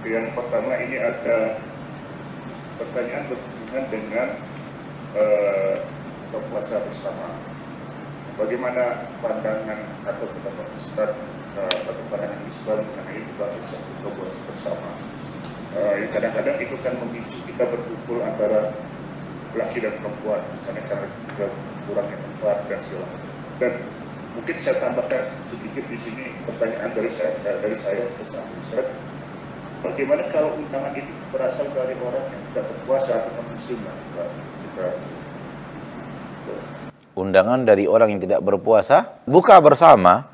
Yang pertama ini ada pertanyaan berhubungan dengan berpuasa bersama. Bagaimana pandangan atau pendapat Ustaz atau pandangan Islam mengenai buka puasa bersama? Kadang-kadang itu kan memicu kita berkumpul antara laki dan perempuan, misalnya karena kurangnya tempat dan segala macam. Dan mungkin saya tambahkan sedikit di sini pertanyaan dari saya ke Ustaz. Bagaimana kalau undangan itu berasal dari orang yang tidak berpuasa atau non-muslim? Undangan dari orang yang tidak berpuasa, buka bersama,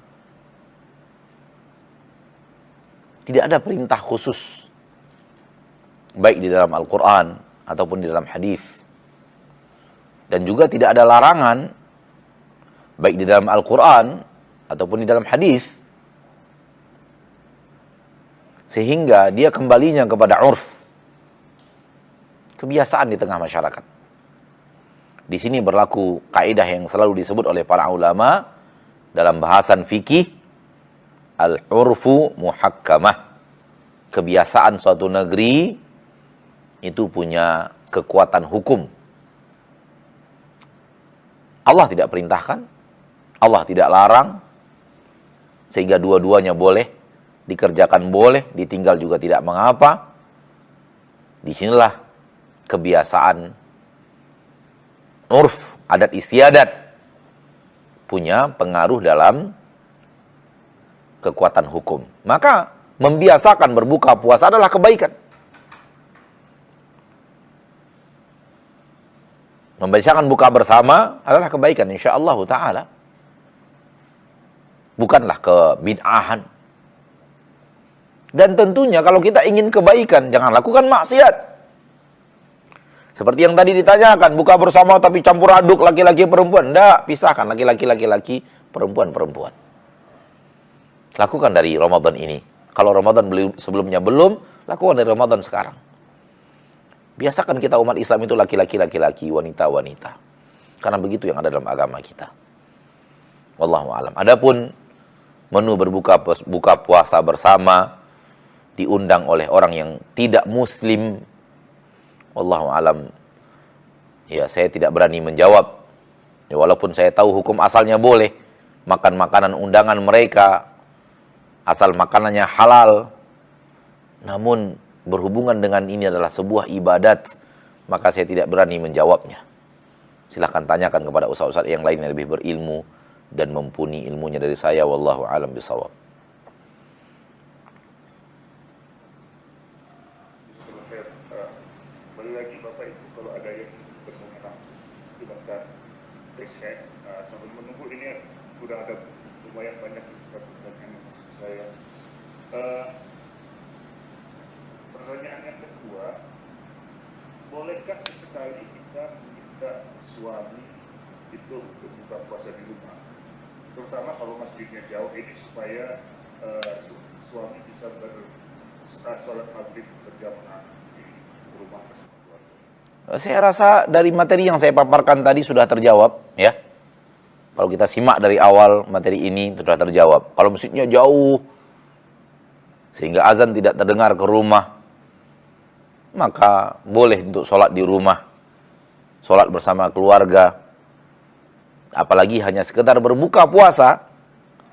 tidak ada perintah khusus, baik di dalam Al-Quran ataupun di dalam hadis. Dan juga tidak ada larangan, baik di dalam Al-Quran ataupun di dalam hadis, sehingga dia kembalinya kepada urf, kebiasaan di tengah masyarakat. Di sini berlaku kaidah yang selalu disebut oleh para ulama dalam bahasan fikih, al-urfu muhakkamah. Kebiasaan suatu negeri itu punya kekuatan hukum. Allah tidak perintahkan, Allah tidak larang, sehingga dua-duanya boleh, dikerjakan boleh, ditinggal juga tidak mengapa. Disinilah kebiasaan urf, adat istiadat punya pengaruh dalam kekuatan hukum. Maka membiasakan berbuka puasa adalah kebaikan. Membiasakan buka bersama adalah kebaikan insyaallah taala. Bukanlah kebid'ahan. Dan tentunya kalau kita ingin kebaikan, jangan lakukan maksiat. Seperti yang tadi ditanyakan, buka bersama tapi campur aduk laki-laki perempuan. Tidak, pisahkan laki-laki, perempuan. Lakukan dari Ramadan ini. Kalau Ramadan sebelumnya belum, lakukan dari Ramadan sekarang. Biasakan kita umat Islam itu laki-laki, wanita-wanita. Karena begitu yang ada dalam agama kita. Wallahu a'lam. Adapun menu berbuka puasa bersama diundang oleh orang yang tidak muslim, wallahu alam, ya saya tidak berani menjawab. Ya, walaupun saya tahu hukum asalnya boleh makan makanan undangan mereka, asal makanannya halal. Namun berhubungan dengan ini adalah sebuah ibadat, maka saya tidak berani menjawabnya. Silahkan tanyakan kepada ustaz-ustaz yang lain yang lebih berilmu dan mumpuni ilmunya dari saya. Wallahu alam bisawab. Sambil menunggu ini sudah ada lumayan banyak pertanyaan yang masuk ke saya. Pertanyaan yang kedua, bolehkah sesekali kita meminta suami itu untuk buka puasa di rumah, terutama kalau masjidnya jauh, ini supaya suami bisa sholat maghrib berjamaah di rumah tersebut? Saya rasa dari materi yang saya paparkan tadi sudah terjawab, ya. Kalau kita simak dari awal materi ini sudah terjawab. Kalau masjidnya jauh sehingga azan tidak terdengar ke rumah, maka boleh untuk sholat di rumah, sholat bersama keluarga. Apalagi hanya sekedar berbuka puasa,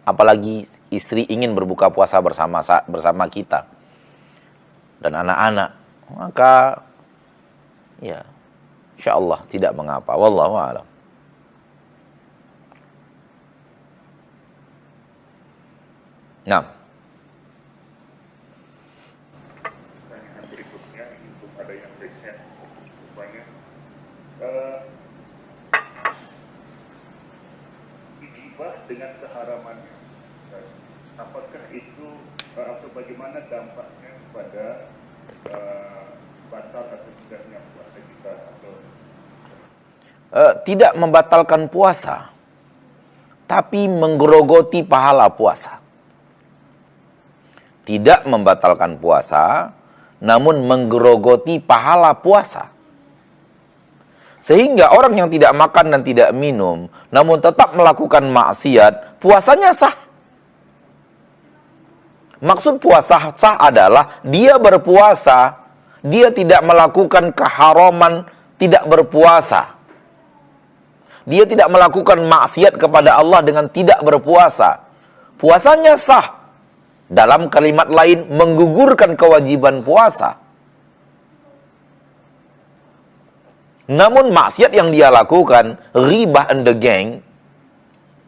apalagi istri ingin berbuka puasa bersama kita dan anak-anak, maka ya, insyaallah tidak mengapa. Wallahu a'lam. Nah, pertanyaan berikutnya, ini belum ada yang riset rupanya. Gibah dengan keharamannya, apakah itu atau bagaimana dampaknya pada batal atau tidaknya puasa kita? Atau tidak membatalkan puasa, tapi menggerogoti pahala puasa. Tidak membatalkan puasa, namun menggerogoti pahala puasa. Sehingga orang yang tidak makan dan tidak minum, namun tetap melakukan maksiat, puasanya sah. Maksud puasa sah adalah dia berpuasa, dia tidak melakukan keharaman tidak berpuasa. Dia tidak melakukan maksiat kepada Allah dengan tidak berpuasa. Puasanya sah. Dalam kalimat lain, menggugurkan kewajiban puasa. Namun maksiat yang dia lakukan, ghibah and the gang,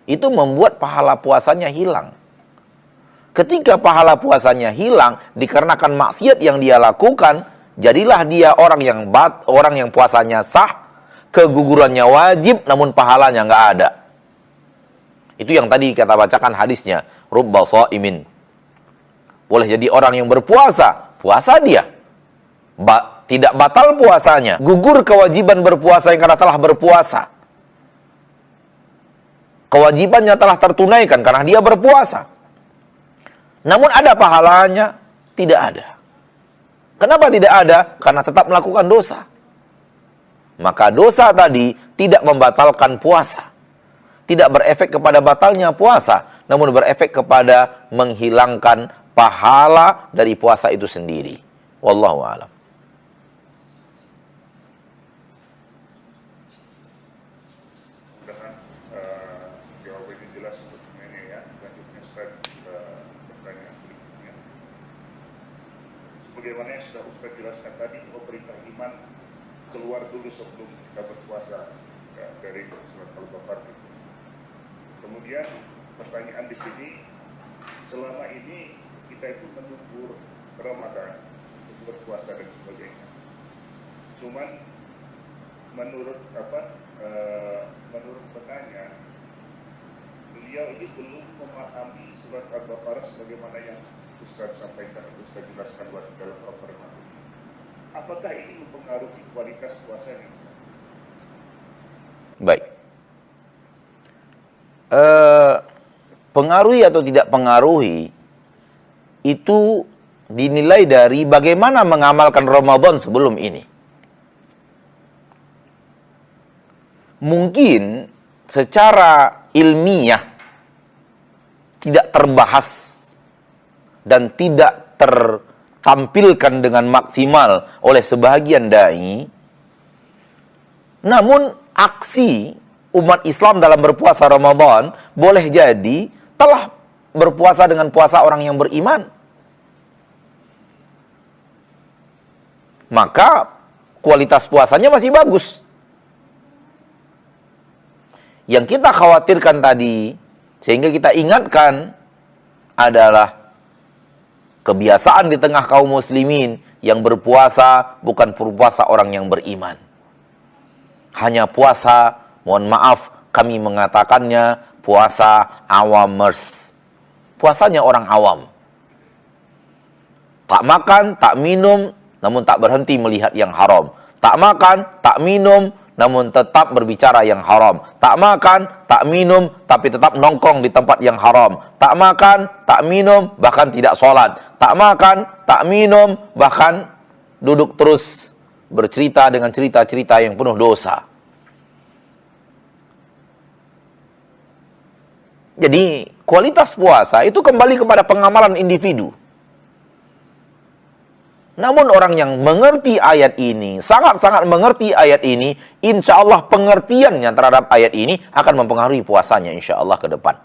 itu membuat pahala puasanya hilang. Ketika pahala puasanya hilang dikarenakan maksiat yang dia lakukan, jadilah dia orang yang puasanya sah, kegugurannya wajib, namun pahalanya nggak ada. Itu yang tadi kita bacakan hadisnya, rubba shaimin. Boleh jadi orang yang berpuasa, puasa dia, tidak batal puasanya, gugur kewajiban berpuasa yang karena telah berpuasa. Kewajibannya telah tertunaikan karena dia berpuasa. Namun ada pahalanya? Tidak ada. Kenapa tidak ada? Karena tetap melakukan dosa. Maka dosa tadi tidak membatalkan puasa. Tidak berefek kepada batalnya puasa, namun berefek kepada menghilangkan pahala dari puasa itu sendiri. Wallahu a'lam. Jawabannya jelas untuk ini ya. Selanjutnya Ustaz, pertanyaan berikutnya. Sebagaimana yang sudah Ustaz jelaskan tadi, bahwa perintah iman keluar dulu sebelum kita berpuasa dari surat Al-Baqarah. Kemudian pertanyaan di sini, selama ini kita itu menunggu Ramadan untuk berpuasa dan sebagainya. Cuman menurut penanya, beliau ini belum memahami surat Al-Baqarah sebagaimana yang Ustaz sampaikan atau Ustaz jelaskan dalam Al-Quran. Apakah ini mempengaruhi kualitas puasanya? Baik. Pengaruhi atau tidak pengaruhi itu dinilai dari bagaimana mengamalkan Ramadan sebelum ini. Mungkin secara ilmiah tidak terbahas dan tidak tertampilkan dengan maksimal oleh sebahagian dai. Namun aksi umat Islam dalam berpuasa Ramadan boleh jadi telah berpuasa dengan puasa orang yang beriman. Maka kualitas puasanya masih bagus. Yang kita khawatirkan tadi, sehingga kita ingatkan, adalah kebiasaan di tengah kaum muslimin yang berpuasa bukan berpuasa orang yang beriman. Hanya puasa, mohon maaf, kami mengatakannya puasa awamers. Puasanya orang awam. Tak makan, tak minum, namun tak berhenti melihat yang haram. Tak makan, tak minum, namun tetap berbicara yang haram. Tak makan, tak minum, tapi tetap nongkrong di tempat yang haram. Tak makan, tak minum, bahkan tidak sholat. Tak makan, tak minum, bahkan duduk terus bercerita dengan cerita-cerita yang penuh dosa. Jadi, kualitas puasa itu kembali kepada pengamalan individu. Namun orang yang mengerti ayat ini, sangat-sangat mengerti ayat ini, insya Allah pengertiannya terhadap ayat ini akan mempengaruhi puasanya insya Allah ke depan.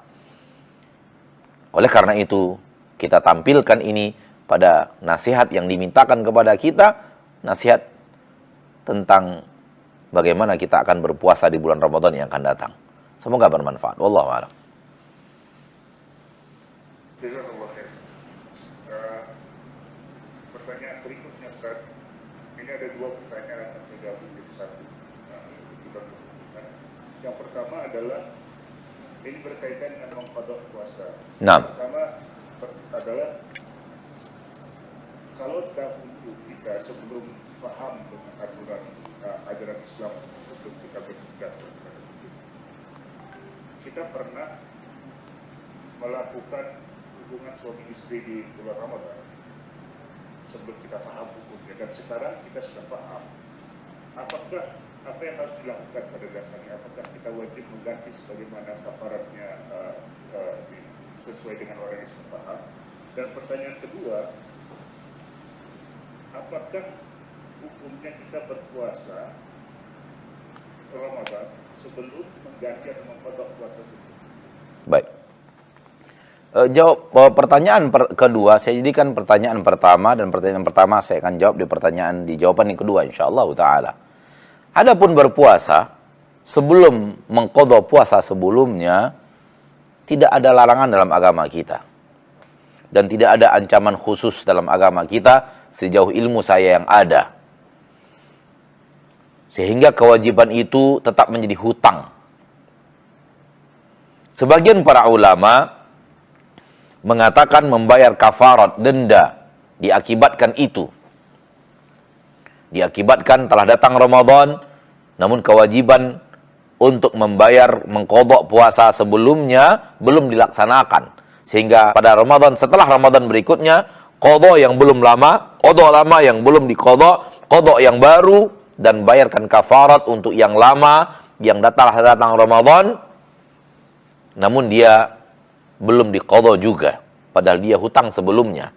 Oleh karena itu, kita tampilkan ini pada nasihat yang dimintakan kepada kita, nasihat tentang bagaimana kita akan berpuasa di bulan Ramadan yang akan datang. Semoga bermanfaat. Wallahu a'lam. Jazakallah khair. Pertanyaan berikutnya, Ustaz. Ini ada dua pertanyaan yang saya jawab menjadi satu. Yang pertama adalah, ini berkaitan dengan mengqadha puasa. Nah. Pertama adalah, kalau dahulu kita sebelum faham dengan aturan ajaran Islam, sebelum kita berhijrah, kita pernah melakukan hubungan suami istri di bulan Ramadan sebelum kita faham hukumnya, dan sekarang kita sudah faham. Apakah apa yang harus dilakukan pada dasarnya? Apakah kita wajib mengganti sebagaimana kafaratnya sesuai dengan orang yang sudah faham, Dan pertanyaan kedua, apakah hukumnya kita berpuasa Ramadan sebelum mengganti atau mengkodok puasa sebelum? Baik. Jawab pertanyaan kedua, saya jadikan pertanyaan pertama, dan pertanyaan pertama saya akan jawab di jawaban yang kedua insyaallah taala. Adapun berpuasa sebelum mengqadha puasa sebelumnya, tidak ada larangan dalam agama kita. Dan tidak ada ancaman khusus dalam agama kita sejauh ilmu saya yang ada. Sehingga kewajiban itu tetap menjadi hutang. Sebagian para ulama mengatakan membayar kafarat, denda, diakibatkan itu. Diakibatkan telah datang Ramadan, namun kewajiban untuk membayar, mengqadha puasa sebelumnya belum dilaksanakan. Sehingga pada Ramadan, setelah Ramadan berikutnya, qadha yang belum lama, qadha lama yang belum diqadha, qadha yang baru, dan bayarkan kafarat untuk yang lama, yang datang Ramadan, namun dia belum diqadha juga, padahal dia hutang sebelumnya.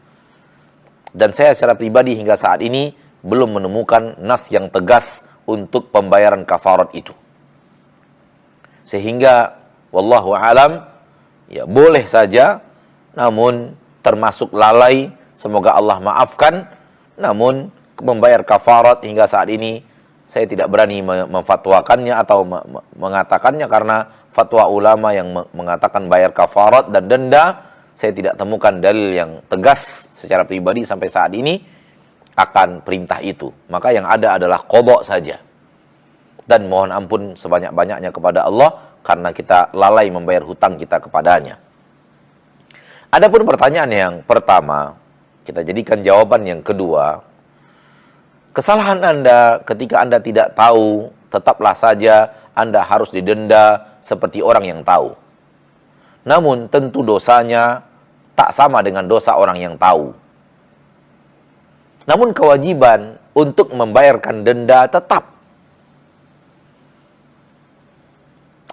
Dan saya secara pribadi hingga saat ini belum menemukan nas yang tegas untuk pembayaran kafarat itu. Sehingga wallahu alam, ya boleh saja, namun termasuk lalai, semoga Allah maafkan. Namun membayar kafarat hingga saat ini saya tidak berani memfatwakannya atau mengatakannya, karena fatwa ulama yang mengatakan bayar kafarat dan denda, saya tidak temukan dalil yang tegas secara pribadi sampai saat ini akan perintah itu. Maka yang ada adalah qadha saja. Dan mohon ampun sebanyak-banyaknya kepada Allah karena kita lalai membayar hutang kita kepadanya. Adapun pertanyaan yang pertama, kita jadikan jawaban yang kedua. Kesalahan Anda ketika Anda tidak tahu, tetaplah saja Anda harus didenda seperti orang yang tahu. Namun tentu dosanya tak sama dengan dosa orang yang tahu. Namun kewajiban untuk membayarkan denda tetap.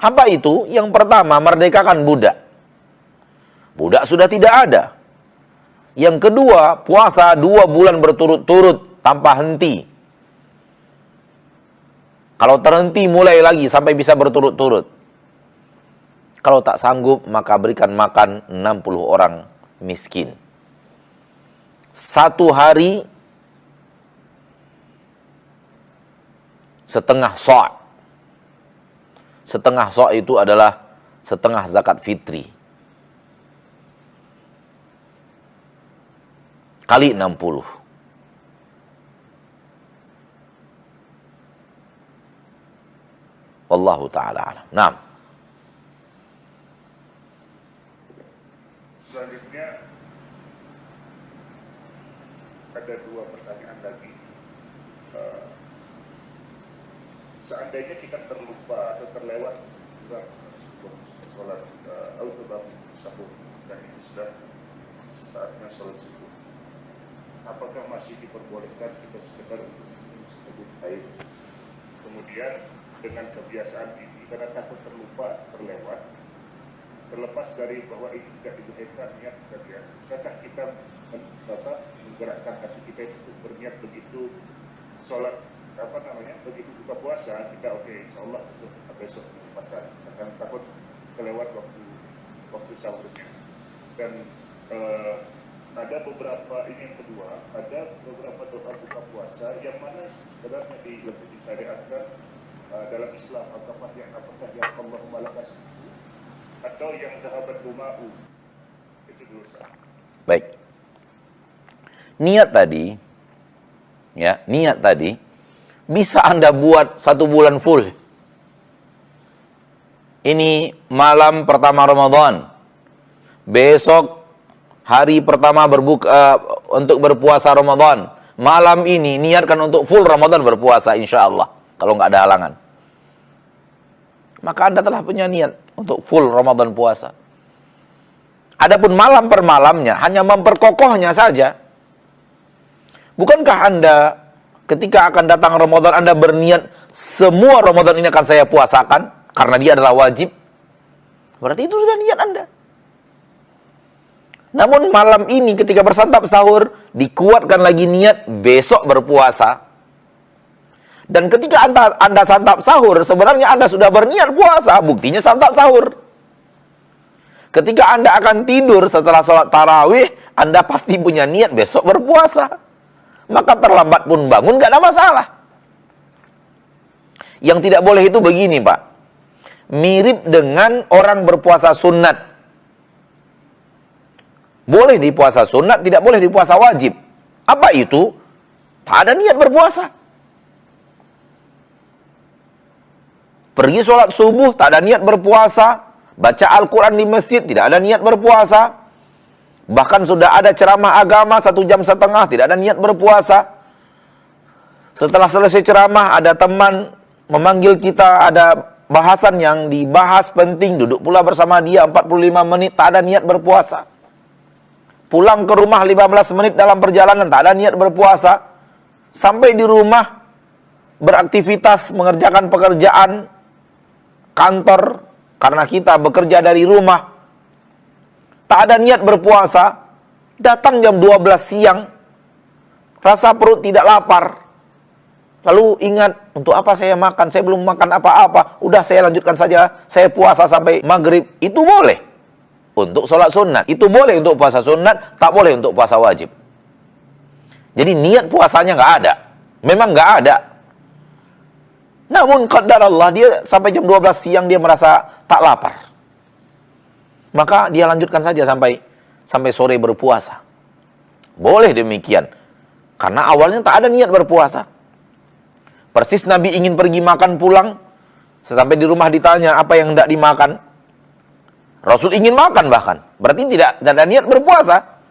Apa itu? Yang pertama, merdekakan budak. Budak sudah tidak ada. Yang kedua, puasa 2 bulan berturut-turut tanpa henti. Kalau terhenti, mulai lagi sampai bisa berturut-turut. Kalau tak sanggup, maka berikan makan 60 orang miskin. 1 hari setengah sa'. Setengah sa' itu adalah setengah zakat fitri. Kali 60. Wallahu ta'ala alam. Nah. Selanjutnya ada 2 pertanyaan lagi. Seandainya kita terlupa atau terlewat sholat atau sahur, dan itu sudah saatnya sholat subuh, apakah masih diperbolehkan kita sekedar untuk seteguk air? Kemudian dengan kebiasaan ini, karena takut terlupa atau terlewat, terlepas dari bahwa itu tidak dizahirkan niat saja, bisakah kita menggerakkan hati kita itu untuk berniat begitu sholat begitu buka puasa kita insyaallah besok puasa, akan takut kelewat waktu sahurnya. Dan ada beberapa, ini yang kedua, ada beberapa doa buka puasa yang mana sebenarnya lebih disyariatkan dalam Islam. Apakah yang Allahumma lakas itu, atau yang dhahabat duma'u itu dosa? Baik. Niat tadi, bisa Anda buat 1 bulan full. Ini malam pertama Ramadan. Besok hari pertama berbuka untuk berpuasa Ramadan. Malam ini niatkan untuk full Ramadan berpuasa insya Allah. Kalau nggak ada halangan. Maka Anda telah punya niat untuk full Ramadan puasa. Adapun malam per malamnya hanya memperkokohnya saja. Bukankah Anda ketika akan datang Ramadan, Anda berniat semua Ramadan ini akan saya puasakan karena dia adalah wajib? Berarti itu sudah niat Anda. Namun malam ini ketika bersantap sahur, dikuatkan lagi niat besok berpuasa. Dan ketika Anda santap sahur, sebenarnya Anda sudah berniat puasa, buktinya santap sahur. Ketika Anda akan tidur setelah sholat tarawih, Anda pasti punya niat besok berpuasa. Maka terlambat pun bangun, gak ada masalah. Yang tidak boleh itu begini, Pak. Mirip dengan orang berpuasa sunat. Boleh di puasa sunat, tidak boleh di puasa wajib. Apa itu? Tak ada niat berpuasa. Pergi sholat subuh, tak ada niat berpuasa. Baca Al-Quran di masjid, tidak ada niat berpuasa. Bahkan sudah ada ceramah agama 1,5 jam, tidak ada niat berpuasa. Setelah selesai ceramah, ada teman memanggil kita, ada bahasan yang dibahas penting, duduk pula bersama dia 45 menit, tak ada niat berpuasa. Pulang ke rumah 15 menit dalam perjalanan, tak ada niat berpuasa. Sampai di rumah, beraktivitas, mengerjakan pekerjaan kantor, karena kita bekerja dari rumah, tak ada niat berpuasa. Datang jam 12 siang, rasa perut tidak lapar. Lalu ingat, untuk apa saya makan? Saya belum makan apa-apa. Udah saya lanjutkan saja, saya puasa sampai maghrib. Itu boleh untuk sholat sunat. Itu boleh untuk puasa sunat, tak boleh untuk puasa wajib. Jadi niat puasanya nggak ada. Memang nggak ada. Namun qadar Allah, dia sampai jam 12 siang dia merasa tak lapar. Maka dia lanjutkan saja sampai sore berpuasa. Boleh demikian. Karena awalnya tak ada niat berpuasa. Persis Nabi ingin pergi makan pulang. Sesampai di rumah ditanya apa yang hendak dimakan. Rasul ingin makan bahkan. Berarti tidak ada niat berpuasa.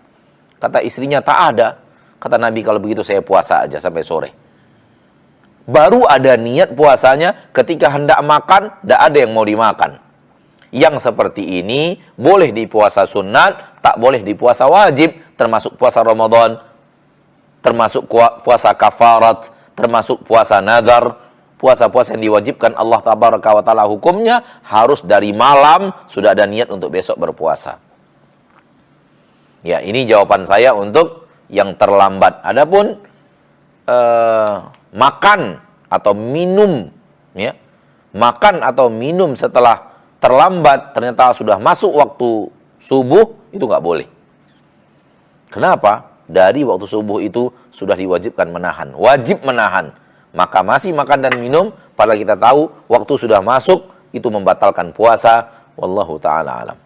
Kata istrinya, tak ada. Kata Nabi, kalau begitu saya puasa aja sampai sore. Baru ada niat puasanya ketika hendak makan, tidak ada yang mau dimakan. Yang seperti ini boleh di puasa sunat, tak boleh di puasa wajib, termasuk puasa Ramadan, termasuk puasa kafarat, termasuk puasa nadar, puasa-puasa yang diwajibkan Allah tabaraka wa ta'ala hukumnya harus dari malam sudah ada niat untuk besok berpuasa. Ya, ini jawaban saya untuk yang terlambat. Adapun makan atau minum, ya, makan atau minum setelah terlambat ternyata sudah masuk waktu subuh, itu nggak boleh. Kenapa? Dari waktu subuh itu sudah diwajibkan menahan, wajib menahan. Maka masih makan dan minum, padahal kita tahu waktu sudah masuk, itu membatalkan puasa. Wallahu ta'ala alam.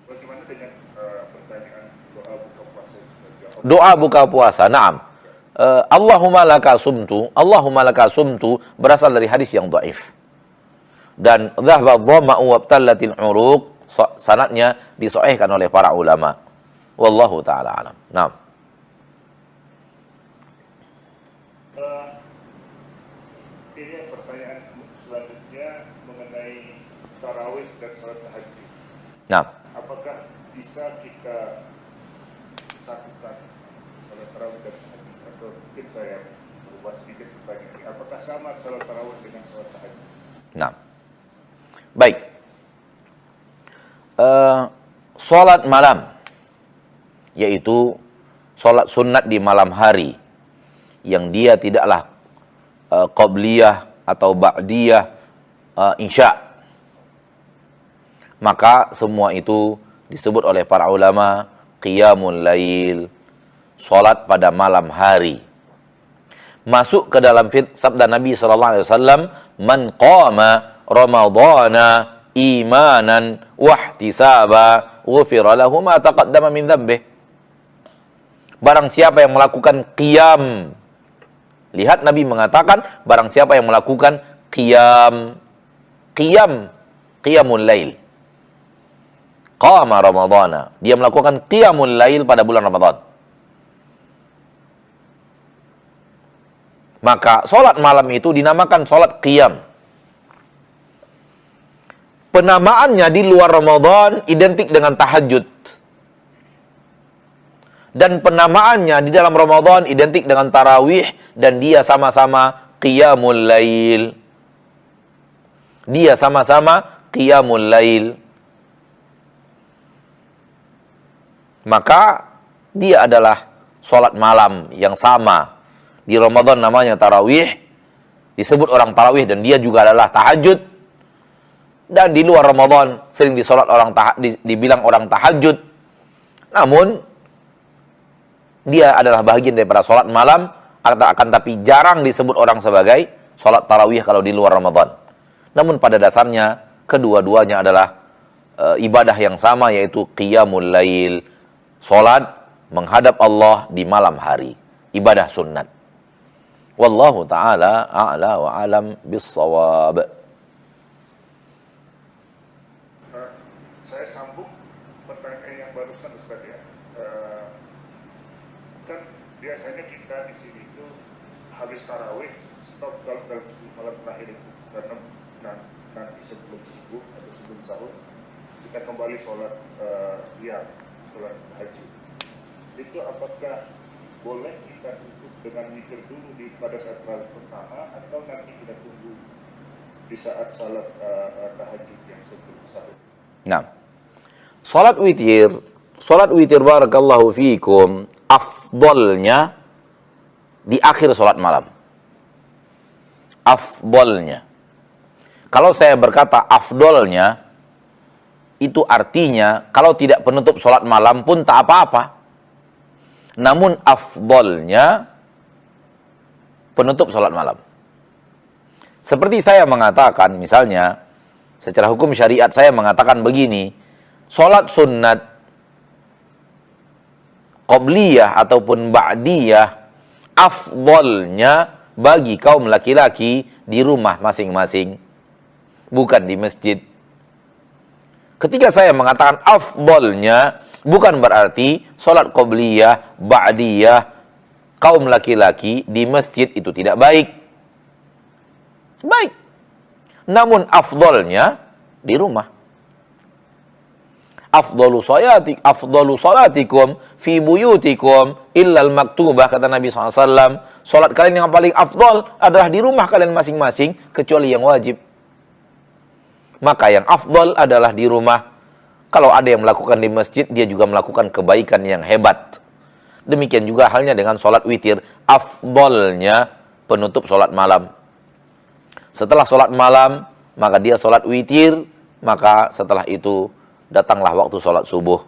Bagaimana dengan pertanyaan doa buka puasa? Doa buka puasa, na'am. Allahumma laka sumtu berasal dari hadis yang dhaif. Dan dhahaba dhama'u wabtallatil uruq, sanadnya disahihkan oleh para ulama. Wallahu ta'ala alam. Na'am. Ini pertanyaan selanjutnya mengenai tarawih dan salat tahajud. Na'am. Apakah bisa kita satukan salat tarawih dan tahajud? Atau mungkin saya ubah sedikit pertanyaan ini. Apakah sama salat tarawih dengan salat tahajud? Na'am. Baik. Salat malam, yaitu salat sunat di malam hari, yang dia tidaklah qabliyah atau ba'diyah insya. Maka semua itu disebut oleh para ulama qiyamul lail, salat pada malam hari. Masuk ke dalam sabda Nabi SAW, man qama ramadhana imanan wahtisaba ghufira lahu ma taqaddama min dhanbih. Barang siapa yang melakukan qiyam, lihat Nabi mengatakan barang siapa yang melakukan qiyamul lail, qama ramadhana, dia melakukan qiyamul lail pada bulan Ramadan, maka solat malam itu dinamakan solat qiyam. Penamaannya di luar Ramadan identik dengan tahajud. Dan penamaannya di dalam Ramadan identik dengan tarawih, dan dia sama-sama qiyamul lail. Dia sama-sama qiyamul lail, maka dia adalah sholat malam yang sama. Di Ramadan namanya tarawih, disebut orang tarawih, dan dia juga adalah tahajud. Dan di luar Ramadan sering dibilang orang tahajud. Namun dia adalah bagian daripada sholat malam, akan tapi jarang disebut orang sebagai sholat tarawih kalau di luar Ramadan. Namun pada dasarnya kedua-duanya adalah ibadah yang sama, yaitu qiyamul lail, sholat menghadap Allah di malam hari, ibadah sunnat. Wallahu ta'ala a'la wa alam bis-shawab. Saya sambung pertanyaan yang barusan Ustaz ya. Kan biasanya kita di sini itu habis tarawih stop dalam 10 malam terakhir itu, karena nanti sebelum subuh atau sebelum sahur kita kembali sholat sholat tahajud. Itu apakah boleh kita tutup dengan witir dulu pada saat tarawih pertama, atau nanti kita tunggu di saat salat tahajud yang sebelum sahur? Nah, salat witir barakallahu fiikum, afdolnya di akhir salat malam. Afdolnya. Kalau saya berkata afdolnya, itu artinya kalau tidak penutup salat malam pun tak apa-apa. Namun afdolnya penutup salat malam. Seperti saya mengatakan, misalnya secara hukum syariat saya mengatakan begini, salat sunnat qobliyah ataupun ba'diyah afdolnya bagi kaum laki-laki di rumah masing-masing, bukan di masjid. Ketika saya mengatakan afdolnya, bukan berarti salat qobliyah, ba'diyah kaum laki-laki di masjid itu tidak baik. Baik. Namun afdolnya di rumah. Afdalu salatikum fi buyutikum illal maktubah, kata Nabi SAW. Salat kalian yang paling afdol adalah di rumah kalian masing-masing, kecuali yang wajib. Maka yang afdol adalah di rumah. Kalau ada yang melakukan di masjid, dia juga melakukan kebaikan yang hebat. Demikian juga halnya dengan sholat witir. Afdolnya penutup sholat malam. Setelah sholat malam, maka dia sholat witir. Maka setelah itu datanglah waktu sholat subuh.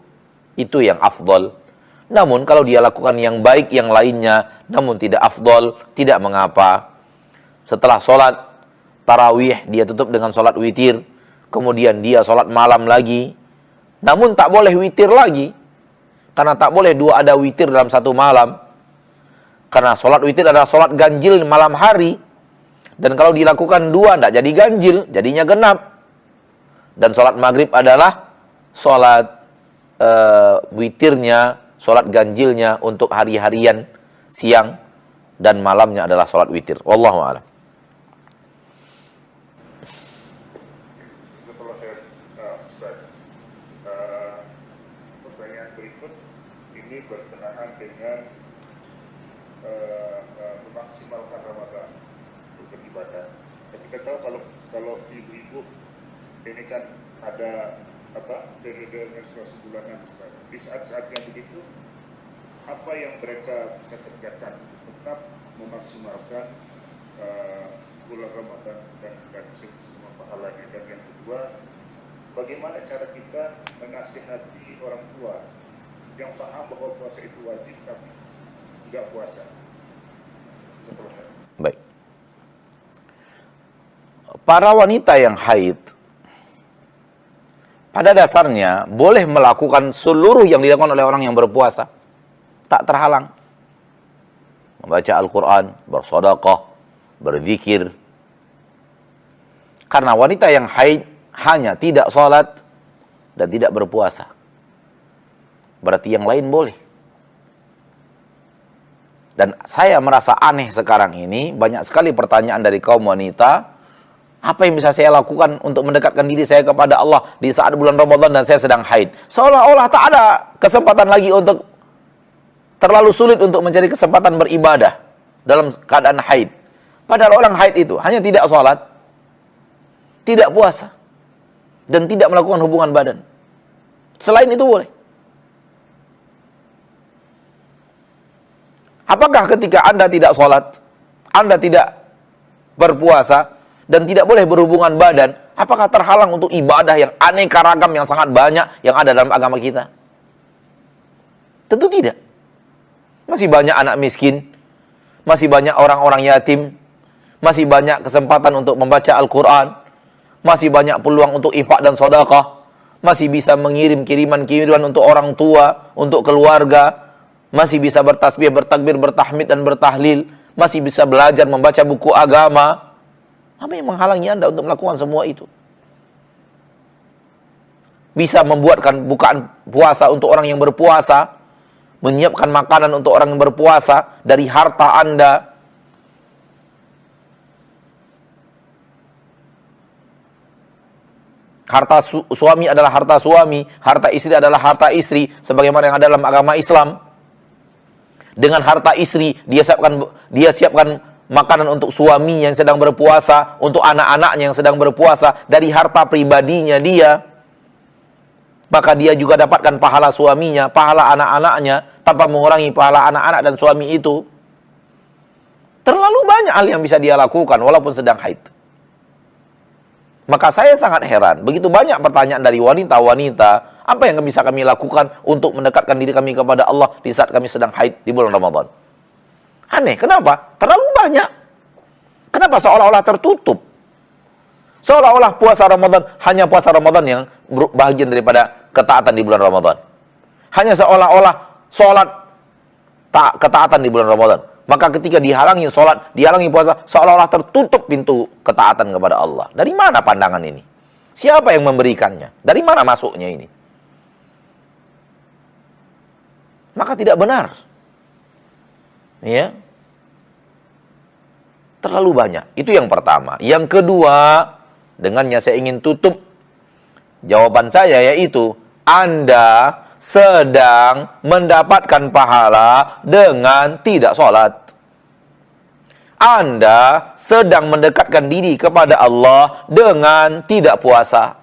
Itu yang afdol. Namun kalau dia lakukan yang baik yang lainnya, namun tidak afdol, tidak mengapa. Setelah sholat tarawih, dia tutup dengan sholat witir. Kemudian dia sholat malam lagi. Namun tak boleh witir lagi. Karena tak boleh dua ada witir dalam satu malam. Karena sholat witir adalah sholat ganjil malam hari. Dan kalau dilakukan dua, tidak jadi ganjil, jadinya genap. Dan sholat maghrib adalah sholat witirnya, sholat ganjilnya untuk hari-harian, siang, dan malamnya adalah sholat witir. Wallahu a'lam. Berkenaan dengan memaksimalkan Ramadan untuk beribadah. Kita tahu kalau ibu-ibu ini kan ada periode menstruasi bulanan. Di saat-saat yang begitu, apa yang mereka bisa kerjakan untuk tetap memaksimalkan bulan Ramadan dan semua pahalanya? Dan yang kedua, bagaimana cara kita menasihati orang tua yang paham bahwa puasa itu wajib tapi tidak puasa? Baik. Para wanita yang haid pada dasarnya boleh melakukan seluruh yang dilakukan oleh orang yang berpuasa, tak terhalang. Membaca Al-Quran, bersedekah, berzikir. Karena wanita yang haid hanya tidak sholat dan tidak berpuasa. Berarti yang lain boleh. Dan saya merasa aneh sekarang ini, banyak sekali pertanyaan dari kaum wanita, apa yang bisa saya lakukan untuk mendekatkan diri saya kepada Allah di saat bulan Ramadan dan saya sedang haid? Seolah-olah tak ada kesempatan lagi untuk, terlalu sulit untuk mencari kesempatan beribadah dalam keadaan haid. Padahal orang haid itu hanya tidak sholat, tidak puasa. dan tidak melakukan hubungan badan. Selain itu boleh. Apakah ketika Anda tidak sholat, Anda tidak berpuasa, dan tidak boleh berhubungan badan, apakah terhalang untuk ibadah yang aneka ragam, yang sangat banyak, yang ada dalam agama kita? Tentu tidak. Masih banyak anak miskin, masih banyak orang-orang yatim, masih banyak kesempatan untuk membaca Al-Quran, masih banyak peluang untuk infak dan sedekah, masih bisa mengirim kiriman-kiriman untuk orang tua, untuk keluarga, masih bisa bertasbih, bertakbir, bertahmid, dan bertahlil, masih bisa belajar membaca buku agama. Apa yang menghalangi Anda untuk melakukan semua itu? Bisa membuatkan bukaan puasa untuk orang yang berpuasa, menyiapkan makanan untuk orang yang berpuasa dari harta Anda. Harta suami adalah harta suami, harta istri adalah harta istri, sebagaimana yang ada dalam agama Islam. Dengan harta istri, dia siapkan makanan untuk suami yang sedang berpuasa, untuk anak-anaknya yang sedang berpuasa, dari harta pribadinya dia. Maka dia juga dapatkan pahala suaminya, pahala anak-anaknya, tanpa mengurangi pahala anak-anak dan suami itu. Terlalu banyak hal yang bisa dia lakukan walaupun sedang haid. Maka saya sangat heran, begitu banyak pertanyaan dari wanita-wanita, apa yang bisa kami lakukan untuk mendekatkan diri kami kepada Allah di saat kami sedang haid di bulan Ramadan? Aneh, kenapa? Terlalu banyak. Kenapa seolah-olah tertutup? Seolah-olah puasa Ramadan hanya puasa Ramadan yang bagian daripada ketaatan di bulan Ramadan. Hanya seolah-olah sholat ketaatan di bulan Ramadan. Maka ketika dihalangi sholat, dihalangi puasa, seolah-olah tertutup pintu ketaatan kepada Allah. Dari mana pandangan ini? Siapa yang memberikannya? Dari mana masuknya ini? Maka tidak benar. Ya. Terlalu banyak. Itu yang pertama. Yang kedua, dengannya saya ingin tutup jawaban saya, yaitu Anda sedang mendapatkan pahala dengan tidak sholat. Anda sedang mendekatkan diri kepada Allah dengan tidak puasa.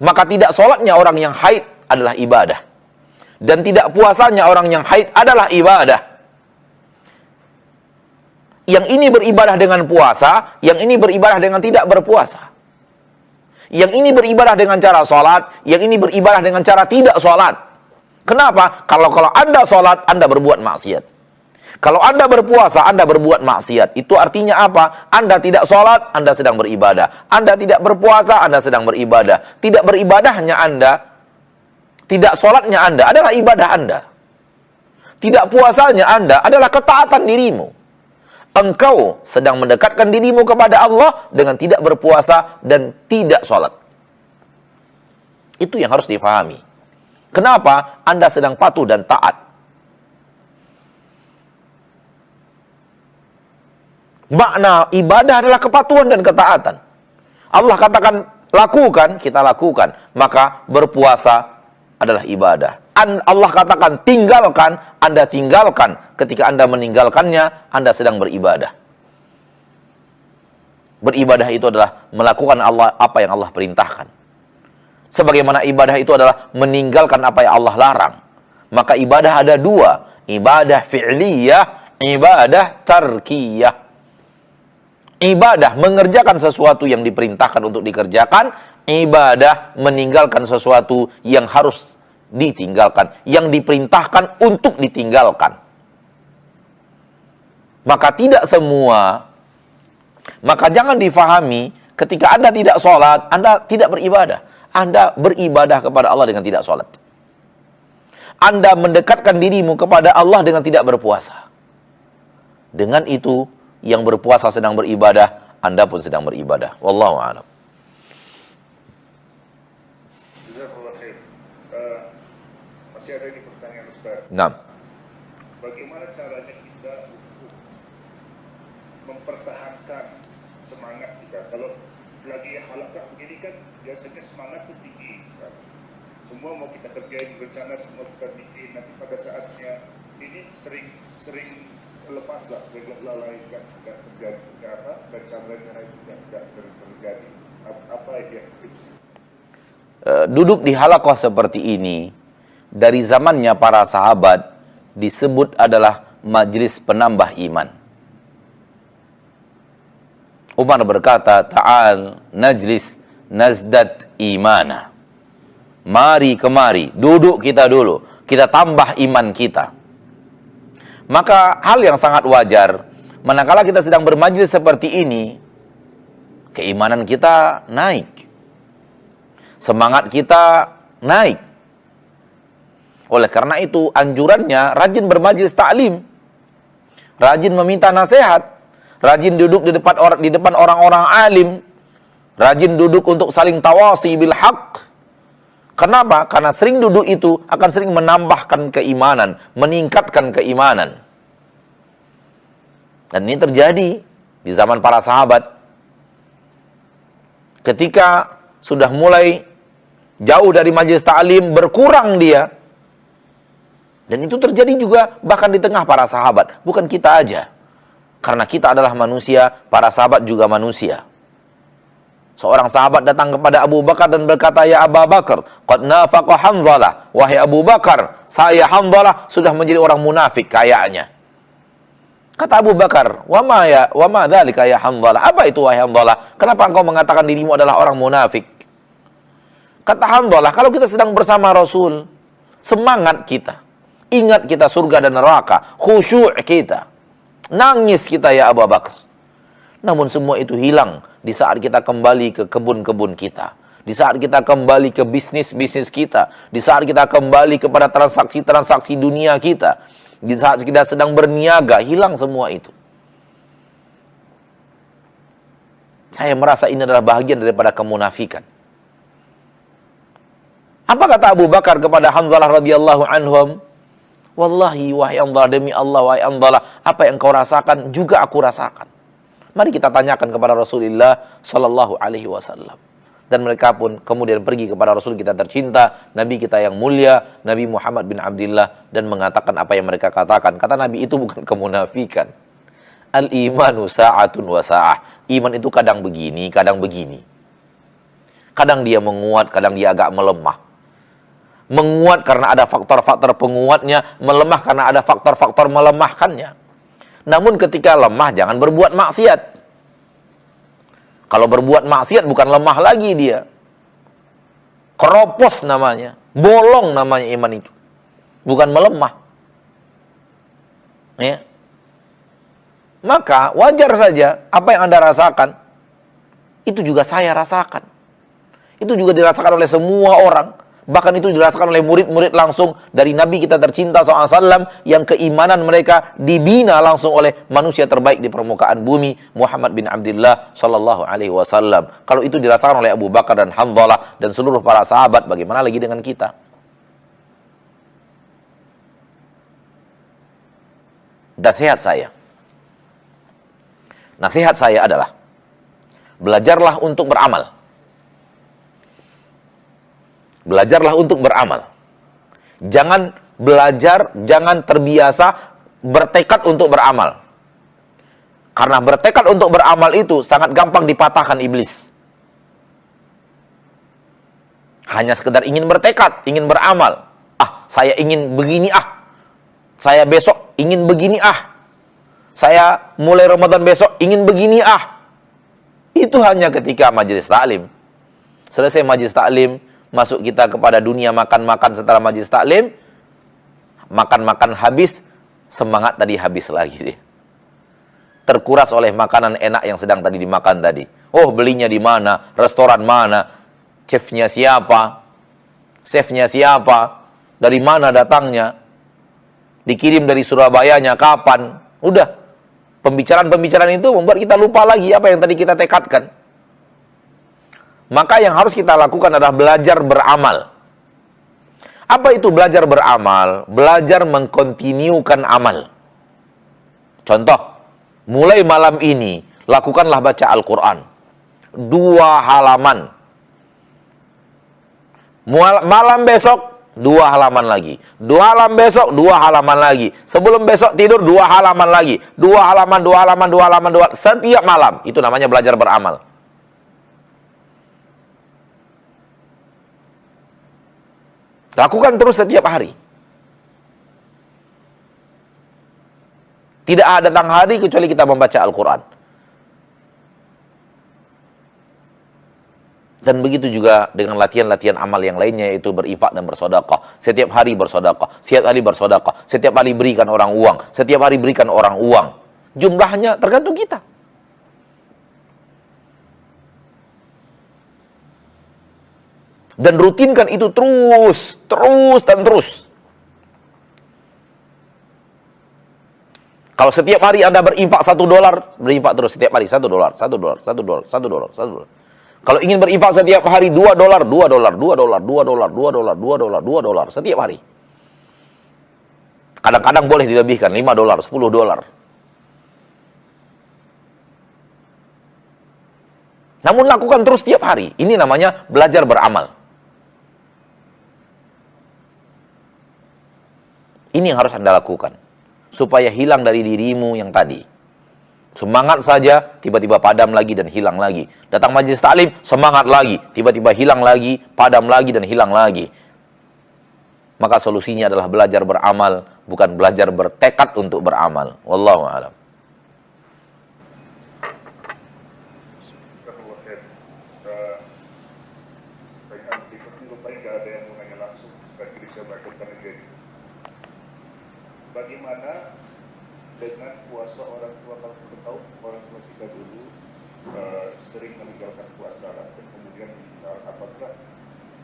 Maka tidak sholatnya orang yang haid adalah ibadah. Dan tidak puasanya orang yang haid adalah ibadah. Yang ini beribadah dengan puasa, yang ini beribadah dengan tidak berpuasa. Yang ini beribadah dengan cara sholat, yang ini beribadah dengan cara tidak sholat. Kenapa? Kalau Anda sholat, Anda berbuat maksiat. Kalau Anda berpuasa, Anda berbuat maksiat. Itu artinya apa? Anda tidak sholat, Anda sedang beribadah. Anda tidak berpuasa, Anda sedang beribadah. Tidak beribadahnya Anda, tidak sholatnya Anda adalah ibadah Anda. Tidak puasanya Anda adalah ketaatan dirimu. Engkau sedang mendekatkan dirimu kepada Allah dengan tidak berpuasa dan tidak sholat. Itu yang harus difahami. Kenapa? Anda sedang patuh dan taat. Makna ibadah adalah kepatuhan dan ketaatan. Allah katakan lakukan, kita lakukan. Maka berpuasa adalah ibadah. Allah katakan tinggalkan, Anda tinggalkan. Ketika Anda meninggalkannya, Anda sedang beribadah. Beribadah itu adalah melakukan apa yang Allah perintahkan. Sebagaimana ibadah itu adalah meninggalkan apa yang Allah larang. Maka ibadah ada dua. Ibadah fi'liyah, ibadah tarkiyah. Ibadah mengerjakan sesuatu yang diperintahkan untuk dikerjakan. Ibadah meninggalkan sesuatu yang harus ditinggalkan, yang diperintahkan untuk ditinggalkan. Maka tidak semua, maka jangan difahami ketika Anda tidak sholat, Anda tidak beribadah. Anda beribadah kepada Allah dengan tidak sholat. Anda mendekatkan dirimu kepada Allah dengan tidak berpuasa. Dengan itu, yang berpuasa sedang beribadah, Anda pun sedang beribadah. Wallahu a'lam. Masih ada ini pertanyaan Ustaz. Nah. Bagaimana caranya kita untuk mempertahankan semangat kita? Kalau lagi halakah begini kan biasanya semangat itu tinggi Ustaz. Semua mau kita kerjain rencana, semua kita bikin, nanti pada saatnya ini sering lepas lah, sering lalai, nggak terjadi, rencana itu nggak terjadi. Apa yang tips? Duduk di halaqah seperti ini dari zamannya para sahabat disebut adalah majlis penambah iman. Umar berkata, "Ta'al najlis nazdat imana." Mari kemari, duduk kita dulu, kita tambah iman kita. Maka hal yang sangat wajar, manakala kita sedang bermajlis seperti ini, keimanan kita naik, semangat kita naik. Oleh karena itu, anjurannya rajin bermajlis taklim, rajin meminta nasihat, rajin duduk di depan orang-orang alim, rajin duduk untuk saling tawasi bil haq. Kenapa? Karena sering duduk itu akan sering menambahkan keimanan, meningkatkan keimanan. Dan ini terjadi di zaman para sahabat. Ketika sudah mulai jauh dari majelis ta'lim, berkurang dia. Dan itu terjadi juga bahkan di tengah para sahabat. Bukan kita aja. Karena kita adalah manusia, para sahabat juga manusia. Seorang sahabat datang kepada Abu Bakar dan berkata, "Ya Abu Bakar, qad nafaqa Hanzalah." Wahai Abu Bakar, saya Hanzalah sudah menjadi orang munafik kayaknya. Kata Abu Bakar, "Wa ma dzalika ya Hanzalah?" Apa itu wahai Hanzalah? Kenapa engkau mengatakan dirimu adalah orang munafik? Kata Hanzalah, kalau kita sedang bersama Rasul, semangat kita, ingat kita surga dan neraka, khusyuk kita, nangis kita ya Abu Bakar. Namun semua itu hilang di saat kita kembali ke kebun-kebun kita, di saat kita kembali ke bisnis-bisnis kita, di saat kita kembali kepada transaksi-transaksi dunia kita, di saat kita sedang berniaga, hilang semua itu. Saya merasa ini adalah bahagian daripada kemunafikan. Apa kata Abu Bakar kepada Hanzalah radhiyallahu anhum? "Wallahi wahai Hanzalah, demi Allah wahai Hanzalah, apa yang kau rasakan juga aku rasakan." Mari kita tanyakan kepada Rasulullah sallallahu alaihi wasallam. Dan mereka pun kemudian pergi kepada Rasul kita tercinta, Nabi kita yang mulia, Nabi Muhammad bin Abdullah, dan mengatakan apa yang mereka katakan. Kata Nabi, itu bukan kemunafikan. Al-imanu sa'atun wa sa'ah. Iman itu kadang begini, kadang begini. Kadang dia menguat, kadang dia agak melemah. Menguat karena ada faktor-faktor penguatnya, melemah karena ada faktor-faktor melemahkannya. Namun ketika lemah, jangan berbuat maksiat. Kalau berbuat maksiat bukan lemah lagi dia. Keropos namanya. Bolong namanya iman itu. Bukan melemah. Ya. Maka wajar saja apa yang Anda rasakan, itu juga saya rasakan. Itu juga dirasakan oleh semua orang. Bahkan itu dirasakan oleh murid-murid langsung dari Nabi kita tercinta SAW, yang keimanan mereka dibina langsung oleh manusia terbaik di permukaan bumi, Muhammad bin Abdullah sallallahu alaihi wasallam. Kalau itu dirasakan oleh Abu Bakar dan Hanzalah dan seluruh para sahabat, bagaimana lagi dengan kita? Nasihat saya adalah belajarlah untuk beramal. Belajarlah untuk beramal. Jangan belajar, jangan terbiasa bertekad untuk beramal. Karena bertekad untuk beramal itu sangat gampang dipatahkan iblis. Hanya sekedar ingin bertekad, ingin beramal. Saya ingin begini Saya besok ingin begini Saya mulai Ramadan besok ingin begini Itu hanya ketika majelis taklim. Selesai majelis taklim, masuk kita kepada dunia makan-makan setelah majelis taklim, makan-makan habis, semangat tadi habis lagi dia. Terkuras oleh makanan enak yang sedang tadi dimakan tadi. Oh, belinya di mana? Restoran mana? Chefnya siapa? Dari mana datangnya? Dikirim dari Surabayanya kapan? Udah. Pembicaraan-pembicaraan itu membuat kita lupa lagi apa yang tadi kita tekadkan. Maka yang harus kita lakukan adalah belajar beramal. Apa itu belajar beramal? Belajar mengkontinukan amal. Contoh, mulai malam ini, lakukanlah baca Al-Quran. 2 halaman. Malam besok, 2 halaman lagi. 2 halaman besok, 2 halaman lagi. Sebelum besok tidur, 2 halaman lagi. 2 halaman. Setiap malam. Itu namanya belajar beramal. Lakukan terus setiap hari. Tidak ada datang hari kecuali kita membaca Al-Quran. Dan begitu juga dengan latihan-latihan amal yang lainnya, yaitu berinfak dan bersedekah. Setiap hari bersedekah, setiap hari bersedekah, setiap hari berikan orang uang, setiap hari berikan orang uang. Jumlahnya tergantung kita. Dan rutinkan itu terus dan terus. Kalau setiap hari Anda berinfak $1, berinfak terus setiap hari $1, $1, $1, $1, $1. Kalau ingin berinfak setiap hari $2, $2, setiap hari. Kadang-kadang boleh dilebihkan $5, $10. Namun lakukan terus setiap hari. Ini namanya belajar beramal. Ini yang harus Anda lakukan. Supaya hilang dari dirimu yang tadi. Semangat saja, tiba-tiba padam lagi dan hilang lagi. Datang majelis taklim, semangat lagi, tiba-tiba hilang lagi, padam lagi dan hilang lagi. Maka solusinya adalah belajar beramal, bukan belajar bertekad untuk beramal. Wallahu a'lam. Bagaimana dengan puasa orang tua? Kalau kita tahu orang tua kita dulu sering meninggalkan puasa dan kemudian meninggal, apakah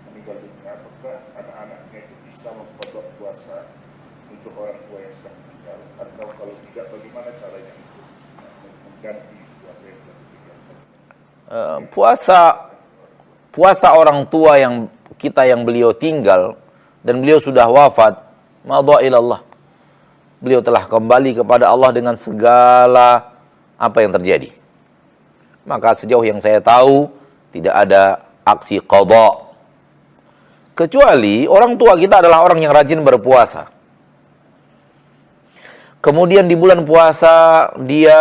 meninggal dunia, apakah anak-anaknya itu bisa mengkodok puasa untuk orang tua yang sudah meninggal, atau kalau tidak bagaimana caranya untuk mengganti puasa yang telah ditinggalkan? Puasa orang tua yang beliau tinggal dan beliau sudah wafat, madha ilallah. Beliau telah kembali kepada Allah dengan segala apa yang terjadi. Maka sejauh yang saya tahu, tidak ada aksi qadha. Kecuali orang tua kita adalah orang yang rajin berpuasa. Kemudian di bulan puasa, dia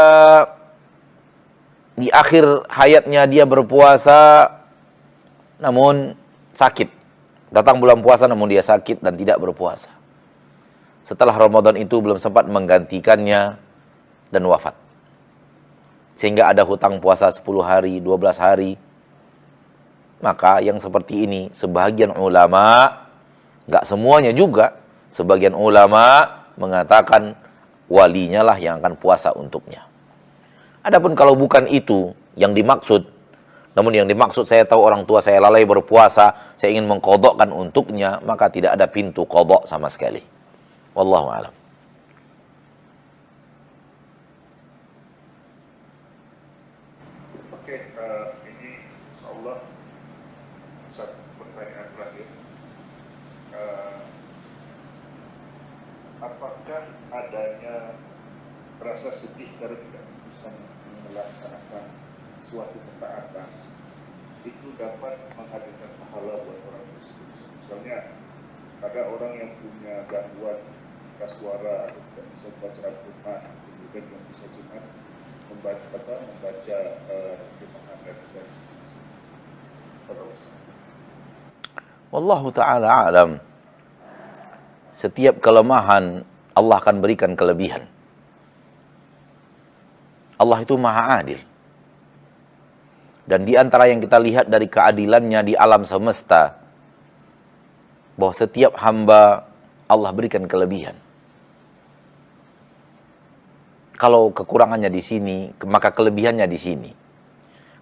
di akhir hayatnya dia berpuasa, namun sakit. Datang bulan puasa namun dia sakit dan tidak berpuasa. Setelah Ramadan itu belum sempat menggantikannya dan wafat. Sehingga ada hutang puasa 10 hari, 12 hari. Maka yang seperti ini, sebagian ulama, nggak semuanya juga, sebagian ulama mengatakan walinya lah yang akan puasa untuknya. Adapun kalau bukan itu yang dimaksud, namun yang dimaksud saya tahu orang tua saya lalai berpuasa, saya ingin mengqadhakan untuknya, maka tidak ada pintu qadha sama sekali. Wallahu a'lam. Oke, ini insyaallah satu pertanyaan terakhir. Apakah adanya rasa sedih kalau tidak bisa melaksanakan suatu ketaatan itu dapat menghadirkan pahala buat orang tersebut? Misalnya ada orang yang punya gangguan suara atau tidak bisa membaca Al-Quran, kemudian yang bisa cuma membaca terjemahan dan sebagainya. Wallahu ta'ala alam. Setiap kelemahan Allah akan berikan kelebihan. Allah itu maha adil. Dan di antara yang kita lihat dari keadilannya di alam semesta, bahwa setiap hamba Allah berikan kelebihan. Kalau kekurangannya di sini, maka kelebihannya di sini.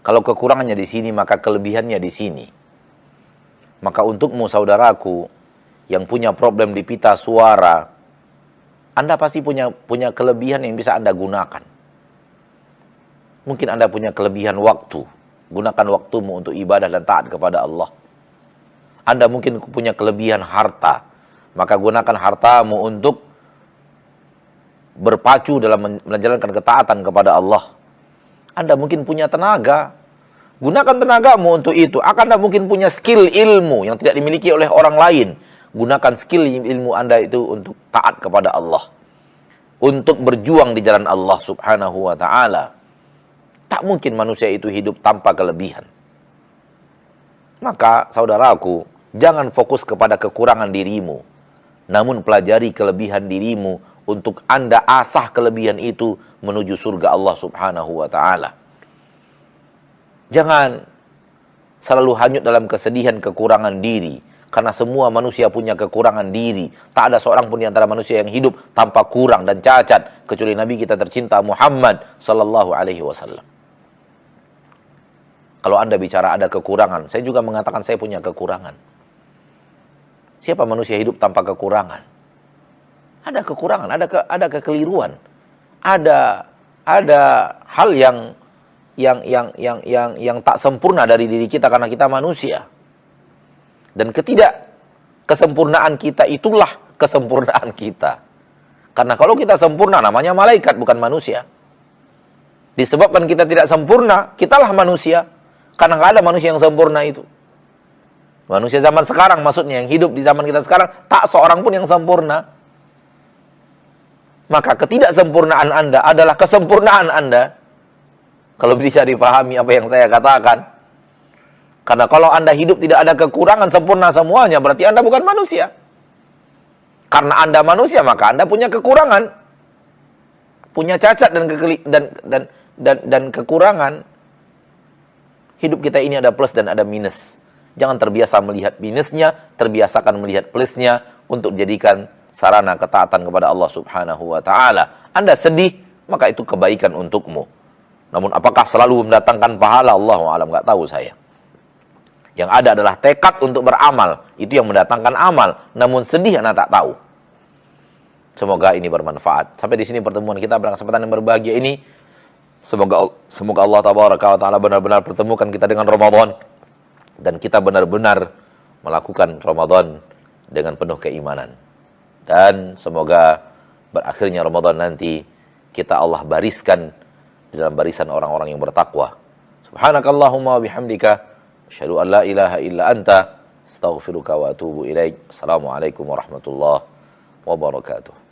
Kalau kekurangannya di sini, maka kelebihannya di sini. Maka untukmu saudaraku yang punya problem di pita suara, Anda pasti punya kelebihan yang bisa Anda gunakan. Mungkin Anda punya kelebihan waktu. Gunakan waktumu untuk ibadah dan taat kepada Allah. Anda mungkin punya kelebihan harta. Maka gunakan hartamu untuk berpacu dalam menjalankan ketaatan kepada Allah. Anda mungkin punya tenaga. Gunakan tenagamu untuk itu. Anda mungkin punya skill ilmu yang tidak dimiliki oleh orang lain. Gunakan skill ilmu Anda itu untuk taat kepada Allah. Untuk berjuang di jalan Allah subhanahu wa ta'ala. Tak mungkin manusia itu hidup tanpa kelebihan. Maka saudaraku, Jangan fokus kepada kekurangan dirimu, namun pelajari kelebihan dirimu untuk Anda asah kelebihan itu menuju surga Allah Subhanahu wa Ta'ala. Jangan selalu hanyut dalam kesedihan kekurangan diri, karena semua manusia punya kekurangan diri. Tak ada seorang pun di antara manusia yang hidup tanpa kurang dan cacat, kecuali Nabi kita tercinta Muhammad sallallahu alaihi wasallam. Kalau Anda bicara ada kekurangan, saya juga mengatakan saya punya kekurangan. Siapa manusia hidup tanpa kekurangan? Ada kekurangan, ada kekeliruan. Ada hal yang tak sempurna dari diri kita karena kita manusia. Dan kesempurnaan kita itulah kesempurnaan kita. Karena kalau kita sempurna namanya malaikat bukan manusia. Disebabkan kita tidak sempurna, kitalah manusia. Karena nggak ada manusia yang sempurna itu. Manusia zaman sekarang maksudnya yang hidup di zaman kita sekarang tak seorang pun yang sempurna. Maka ketidaksempurnaan Anda adalah kesempurnaan Anda. Kalau bisa difahami apa yang saya katakan. Karena kalau Anda hidup tidak ada kekurangan, sempurna semuanya, berarti Anda bukan manusia. Karena Anda manusia, maka Anda punya kekurangan. Punya cacat dan kekurangan. Hidup kita ini ada plus dan ada minus. Jangan terbiasa melihat minusnya, terbiasakan melihat plusnya untuk dijadikan sarana ketaatan kepada Allah Subhanahu wa Ta'ala. Anda sedih, maka itu kebaikan untukmu. Namun apakah selalu mendatangkan pahala? Allahu a'lam, enggak tahu saya. Yang ada adalah tekad untuk beramal. Itu yang mendatangkan amal. Namun sedih Anda tak tahu. Semoga ini bermanfaat. Sampai di sini pertemuan kita pada kesempatan yang berbahagia ini. Semoga Allah Tabaraka wa Ta'ala benar-benar pertemukan kita dengan Ramadan. Dan kita benar-benar melakukan Ramadan dengan penuh keimanan. Dan semoga berakhirnya Ramadan nanti kita Allah bariskan di dalam barisan orang-orang yang bertakwa. Subhanakallahumma wa bihamdika asyhadu an la ilaha illa anta astaghfiruka wa atubu ilaik. Assalamualaikum warahmatullahi wabarakatuh.